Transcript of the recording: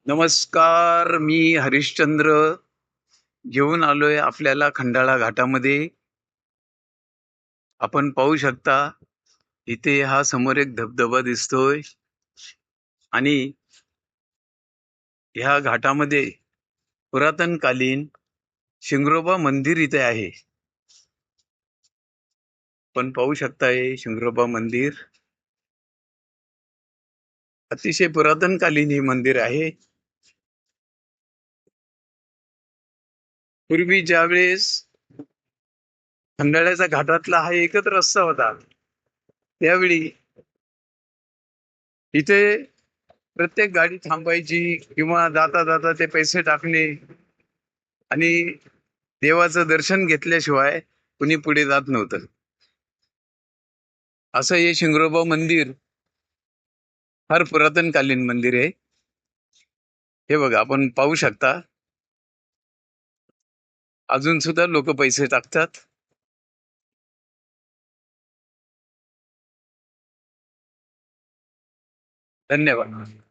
नमस्कार. मी हरिश्चंद्र घेऊन आलोय आपल्याला खंडाळा घाटामध्ये. आपण पाहू शकता इथे हा समोर एक धबधबा दिसतोय आणि ह्या घाटामध्ये पुरातनकालीन शिंगरोबा मंदिर इथे आहे. पण पाहू शकता हे शिंगरोबा मंदिर अतिशय पुरातनकालीन हे मंदिर आहे. पूर्वी ज्या वेळेस खंडाळ्याच्या घाटातला हा एकच रस्ता होता, त्यावेळी इथे प्रत्येक गाडी थांबायची किंवा जाता जाता ते पैसे टाकणे आणि देवाचं दर्शन घेतल्याशिवाय कुणी पुढे जात नव्हतं. असं हे शिंगरोबा मंदिर फार पुरातनकालीन मंदिर आहे. हे बघा, आपण पाहू शकता अजून सुद्धा लोक पैसे टाकतात. धन्यवाद.